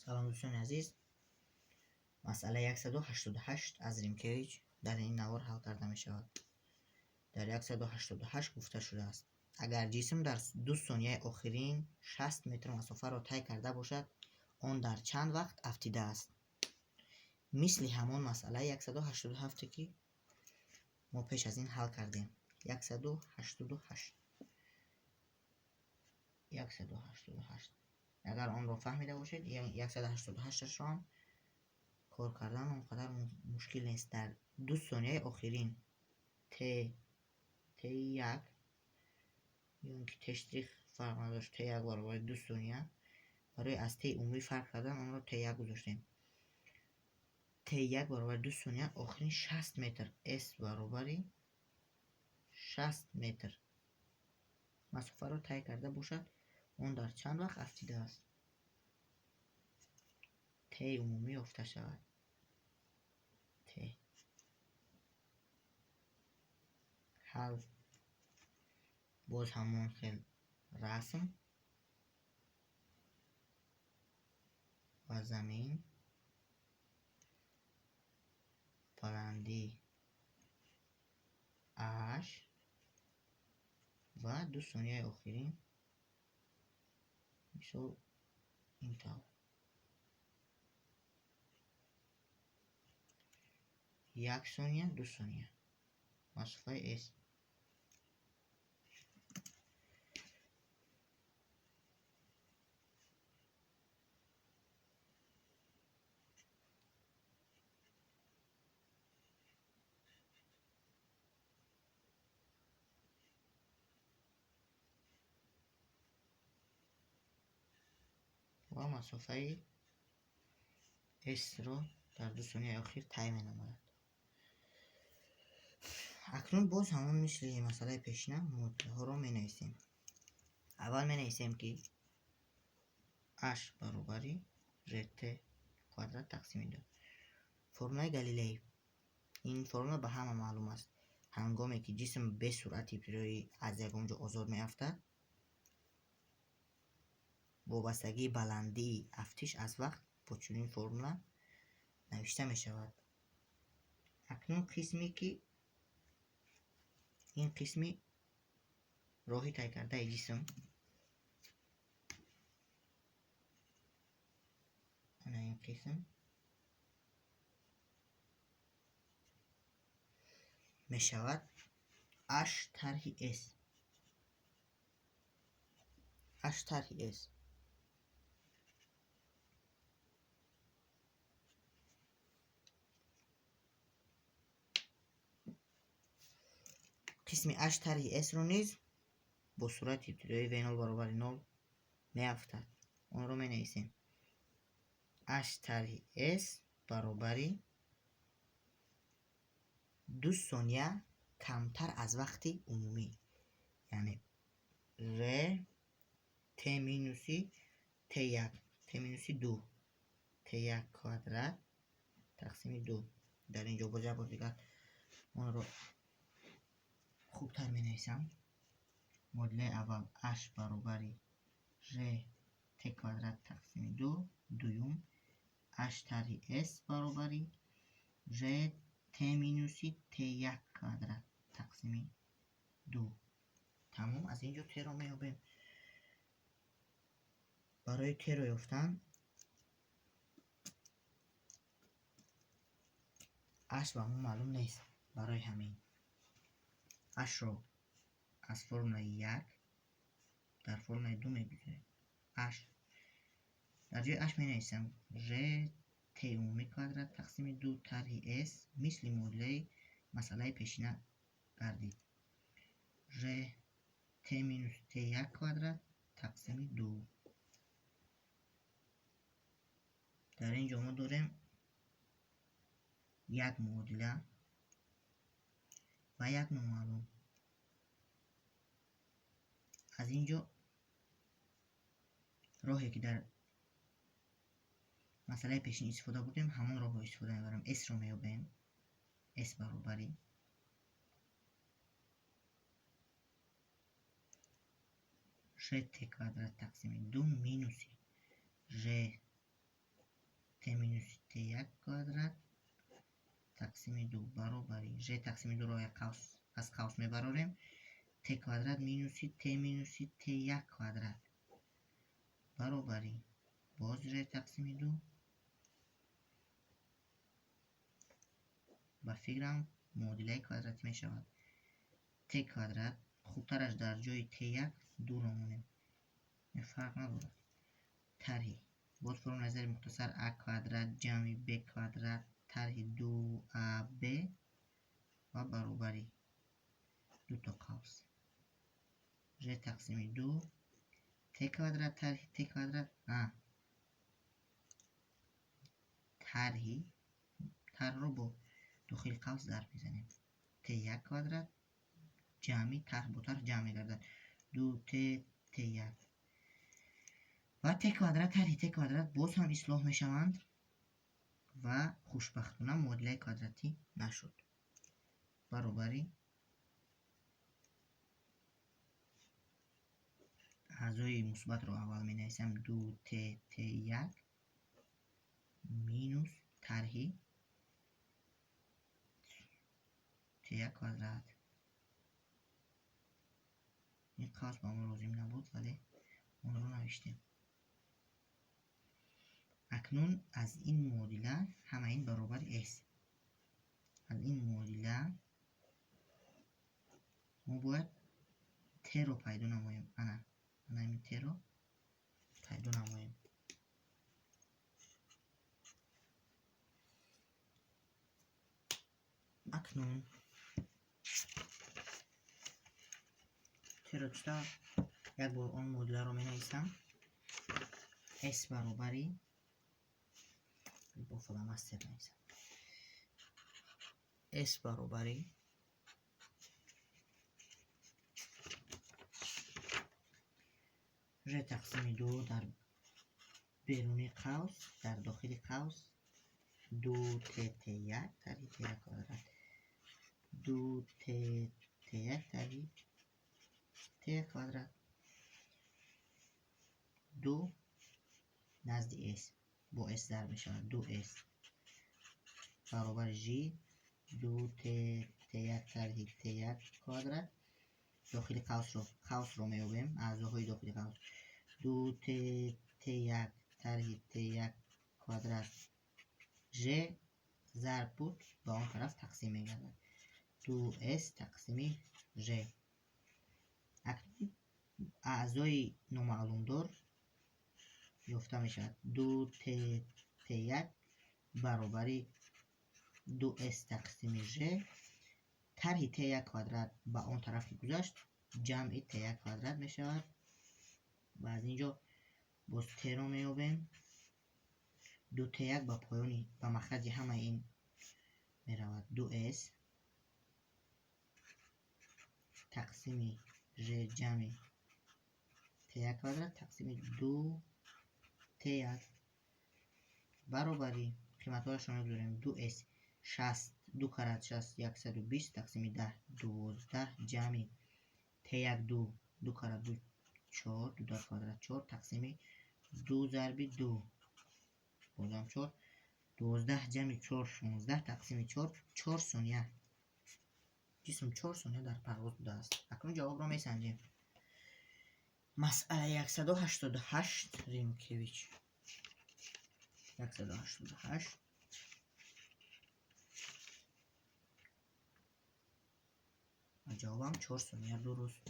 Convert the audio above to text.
سلام دوستان عزیز. مسئله 188 از ریمکیج در این نوار حل کرده می شود. در 188 گفته شده است اگر جسم در 2 ثانیه آخرین 60 متر مسافه را طی کرده باشد آن در چند وقت افتیده است. مثل همان مسئله 187 که ما پیش از این حل کردیم. 188 اگر آن را فهمیده باشید یعنی 188 را هم کار کردن اونقدر مشکل نیست. در 2 ثانیه آخرین ت1 یا اینکه تشتریخ فرق نداشت، ت1 برابر 2 ثانیه برای از ت عمومی فرق کردن اون رو ت1 گذاشتیم. ت1 برابر 2 ثانیه آخرین 60 متر اس برابر 60 متر مسافه رو طی کرده باشد اون در چند وقت افتیده است. ت عمومی افته شود. ت حل باز همون خیل رسم و زمین بلندی اش و 2 ثانیه آخرین مثل این طور 1 ثانیه 2 ثانیه مسافه اس. و مسافه اس را در 2 ثانیه اخیر طی می‌نماید. اکنون باز همون مثل مسئله پیشینه معادله ها را می‌نویسیم. اول می‌نویسیم که h برابر rt کوادرات تقسیم 2. فرمول گالیلی. این فرمول به همه معلوم است. هنگامی که جسم به سرعت ابتدایی از یک اونجا آزاد می‌افتد وابستگی بلندی افتش از وقت با چنین فرمول نوشته می شود. اکنون قسمی که این قسمی راهی طی کرده جسم این قسم می شود h طرح s. h طرح s قسم h طرح s رو نیز با صورت ابتدایی v0 برابر 0 می افتد. اون رو می نویسیم h طرح s برابر 2 ثانیه کمتر از وقت عمومی، یعنی ر ت مینوسی ت1 ت مینوسی 2 ت1 کوادرات تقسیم 2. در اینجا با جبر دیگر اون رو خوبتر می نویسم. معادله اول h برابر ر ت کوادرات تقسیم 2 دوم h طرح s برابر ر ت مینوسی ت1 کوادرات تقسیم 2. تمام. از اینجا ت رو میابیم. برای ت رو یافتن h به ما معلوم نیست. برای همین h رو از فرمول 1 در فرمول 2 میگذاریم. h در جای h می نویسم ر ت عمومی کوادرات تقسیم 2 طرح s مثل معادله مسئله پیشینه گردید. ر ت مینوس ت1 کوادرات تقسیم 2. در اینجا ما داریم یک معادله و یک نامعلوم. از اینجا راهی که در مسئله پیشین استفاده بودیم همون راه رو استفاده میبرم. s رو میابیم. s برابر ر ت کوادرات تقسیم 2 مینوس ر минуси t1 квадрат тақсими 2 баробари ж тақсими 2 ро аз қавс мебарорем t квадрат минуси t минуси t1 квадрат баробари боз ж тақсими 2 ба фикрам муодилаи квадратӣ мешавад. t квадрат хубтараш дар ҷои t1 2 ро монем, фарқ надорад. тарҳи боз формула назари мухтасар a квадрат ҷамъи b квадрат тарҳи 2ab ва баробари 2 то қавс ж тақсими 2 t квадрат тарҳи t квадрат тарҳро бо дохили қавс зарб мезанем. t1 квадрат ҷамъи тарҳ бо тарҳ ҷамъ мегардад 2t t1 ва t квадрат тарҳи t квадрат боз ҳам ислоҳ мешаванд ва хушбахтона муодилаи квадратӣ нашуд. баробари аъзои мусбатро аввал менависам 2t t1 минус тарҳи t1 квадрат. ин қавс ба мо лозим набуд вале онро навиштем. акнун аз ин муодила ҳама ин баробари s. аз ин муодила мо бояд t ро пайдо намоем. ана ин t ро пайдо намоем. акнун t ро чита як бор он муодиларо менависам. s баробари бо фломастер нависам. s баробари ж тақсими 2 дар беруни қавс дар дохили қавс 2t t1 тарҳи t1 квадрат 2t t1 тарҳи t1 квадрат 2 назди s бо s зарб мешавад 2s баробари ж 2t t1 тарҳи t1 квадрат дохили қавсро меёбем аъзоҳои дохили қавс 2t t1 тарҳи t1 квадрат ж зарб буд ба он тараф тақсим мегардад 2s тақсими ж. акнун аъзои номаълумдор ёфта мешавад 2t t1 баробари 2s тақсими ж тарҳи t1 квадрат ба он тараф ки гузашт ҷамъи t1 квадрат мешавад ва аз инҷо боз t ро меёбем 2t1 ба поёни ба махраҷи ҳамаи ин меравад 2s тақсими ж ҷамъи t1 квадрат тақсими 2t1 баробари қиматҳояшонро бигузорем 2s 60 2 карат 60 120 тақсими 10 12 ҷамъи t1 2 2 карат 2 4 2 дар квадрат 4 тақсими 2 зарби 2 бозам 4 12 ҷамъи 4 16 тақсими 4 4 сония ҷисм 4 сония дар парвоз будааст. акнун ҷавобро месанҷем. масъала 188 Римкевич 188 ва ҷавобам 4 сония дуруст.